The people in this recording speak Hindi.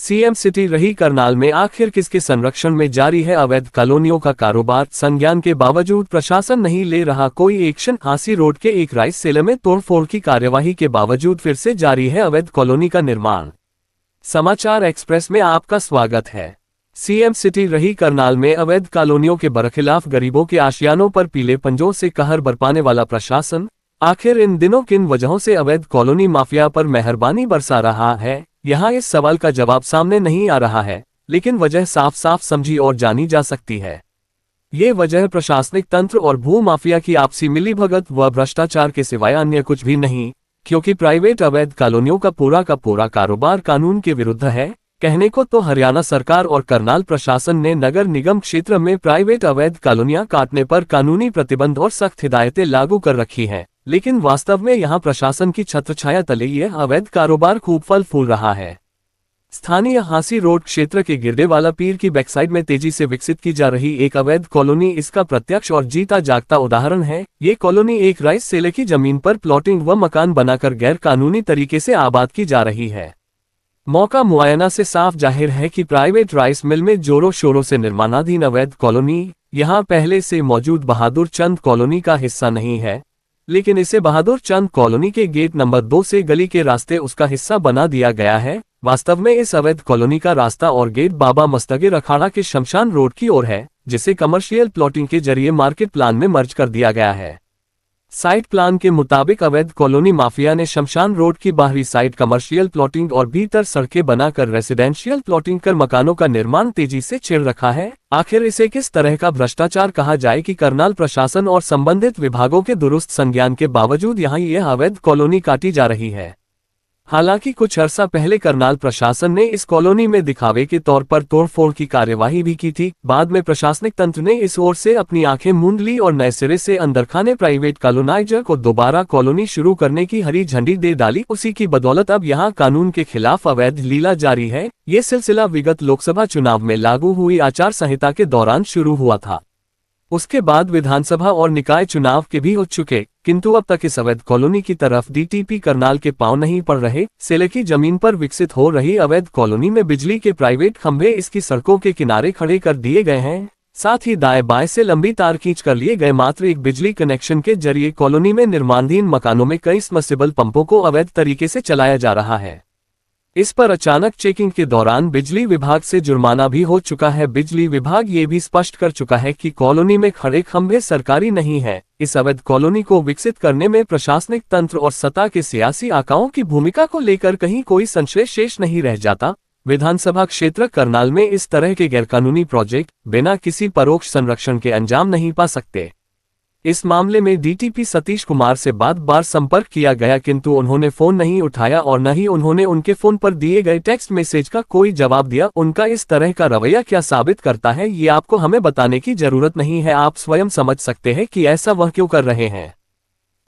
सीएम सिटी रही करनाल में आखिर किसके संरक्षण में जारी है अवैध कॉलोनियों का कारोबार। संज्ञान के बावजूद प्रशासन नहीं ले रहा कोई एक्शन। हांसी रोड के एक राइस सेलर में तोड़फोड़ की कार्यवाही के बावजूद फिर से जारी है अवैध कॉलोनी का निर्माण। समाचार एक्सप्रेस में आपका स्वागत है। सीएम सिटी रही करनाल में अवैध कॉलोनियों के बरखिलाफ गरीबों के आशियानों पर पीले पंजों से कहर बरपाने वाला प्रशासन आखिर इन दिनों किन वजहों से अवैध कॉलोनी माफिया पर मेहरबानी बरसा रहा है, यहाँ इस सवाल का जवाब सामने नहीं आ रहा है, लेकिन वजह साफ साफ समझी और जानी जा सकती है। ये वजह प्रशासनिक तंत्र और भू माफिया की आपसी मिलीभगत व भ्रष्टाचार के सिवाय अन्य कुछ भी नहीं, क्योंकि प्राइवेट अवैध कॉलोनियों का पूरा कारोबार कानून के विरुद्ध है। कहने को तो हरियाणा सरकार और करनाल प्रशासन ने नगर निगम क्षेत्र में प्राइवेट अवैध कॉलोनियां काटने पर कानूनी प्रतिबंध और सख्त हिदायतें लागू कर रखी हैं, लेकिन वास्तव में यहां प्रशासन की छत्रछाया तले यह अवैध कारोबार खूब फल फूल रहा है। स्थानीय हांसी रोड क्षेत्र के गिरडेवाला पीर की बैकसाइड में तेजी से विकसित की जा रही एक अवैध कॉलोनी इसका प्रत्यक्ष और जीता जागता उदाहरण है। ये कॉलोनी एक राइस सेलर की जमीन पर प्लॉटिंग व मकान बनाकर गैर कानूनी तरीके से आबाद की जा रही है। मौका मुआयना से साफ जाहिर है कि प्राइवेट राइस मिल में जोरों शोरों से निर्माणाधीन अवैध कॉलोनी यहाँ पहले से मौजूद बहादुर चंद कॉलोनी का हिस्सा नहीं है, लेकिन इसे बहादुर चंद कॉलोनी के गेट नंबर 2 से गली के रास्ते उसका हिस्सा बना दिया गया है। वास्तव में इस अवैध कॉलोनी का रास्ता और गेट बाबा मस्तगीर अखाड़ा के शमशान रोड की ओर है, जिसे कमर्शियल प्लॉटिंग के जरिए मार्केट प्लान में मर्ज कर दिया गया है। साइट प्लान के मुताबिक अवैध कॉलोनी माफिया ने शमशान रोड की बाहरी साइड कमर्शियल प्लॉटिंग और भीतर सड़कें बनाकर रेसिडेंशियल प्लॉटिंग कर मकानों का निर्माण तेजी से छिड़ रखा है। आखिर इसे किस तरह का भ्रष्टाचार कहा जाए कि करनाल प्रशासन और संबंधित विभागों के दुरुस्त संज्ञान के बावजूद यहाँ यह अवैध कॉलोनी काटी जा रही है। हालांकि कुछ अरसा पहले करनाल प्रशासन ने इस कॉलोनी में दिखावे के तौर पर तोड़फोड़ की कार्यवाही भी की थी। बाद में प्रशासनिक तंत्र ने इस ओर से अपनी आंखें मूंद ली और नए सिरे से अंदरखाने प्राइवेट कॉलोनाइजर को दोबारा कॉलोनी शुरू करने की हरी झंडी दे डाली। उसी की बदौलत अब यहाँ कानून के खिलाफ अवैध लीला जारी है। ये सिलसिला विगत लोकसभा चुनाव में लागू हुई आचार संहिता के दौरान शुरू हुआ था। उसके बाद विधानसभा और निकाय चुनाव के भी हो चुके, किंतु अब तक इस अवैध कॉलोनी की तरफ डीटीपी करनाल के पांव नहीं पड़ रहे। सेले की जमीन पर विकसित हो रही अवैध कॉलोनी में बिजली के प्राइवेट खंभे इसकी सड़कों के किनारे खड़े कर दिए गए हैं। साथ ही दाएं बाएं से लंबी तार खींच कर लिए गए मात्र एक बिजली कनेक्शन के जरिए कॉलोनी में निर्माणाधीन मकानों में कई सबमर्सिबल पंपों को अवैध तरीके से चलाया जा रहा है। इस पर अचानक चेकिंग के दौरान बिजली विभाग से जुर्माना भी हो चुका है। बिजली विभाग ये भी स्पष्ट कर चुका है कि कॉलोनी में खड़े खंभे सरकारी नहीं है। इस अवैध कॉलोनी को विकसित करने में प्रशासनिक तंत्र और सत्ता के सियासी आकाओं की भूमिका को लेकर कहीं कोई संशय शेष नहीं रह जाता। विधानसभा क्षेत्र करनाल में इस तरह के गैरकानूनी प्रोजेक्ट बिना किसी परोक्ष संरक्षण के अंजाम नहीं पा सकते। इस मामले में डीटीपी सतीश कुमार से बार संपर्क किया गया, किंतु उन्होंने फोन नहीं उठाया और न ही उन्होंने उनके फोन पर दिए गए टेक्स्ट मैसेज का कोई जवाब दिया। उनका इस तरह का रवैया क्या साबित करता है, ये आपको हमें बताने की जरूरत नहीं है। आप स्वयं समझ सकते हैं कि ऐसा वह क्यों कर रहे हैं।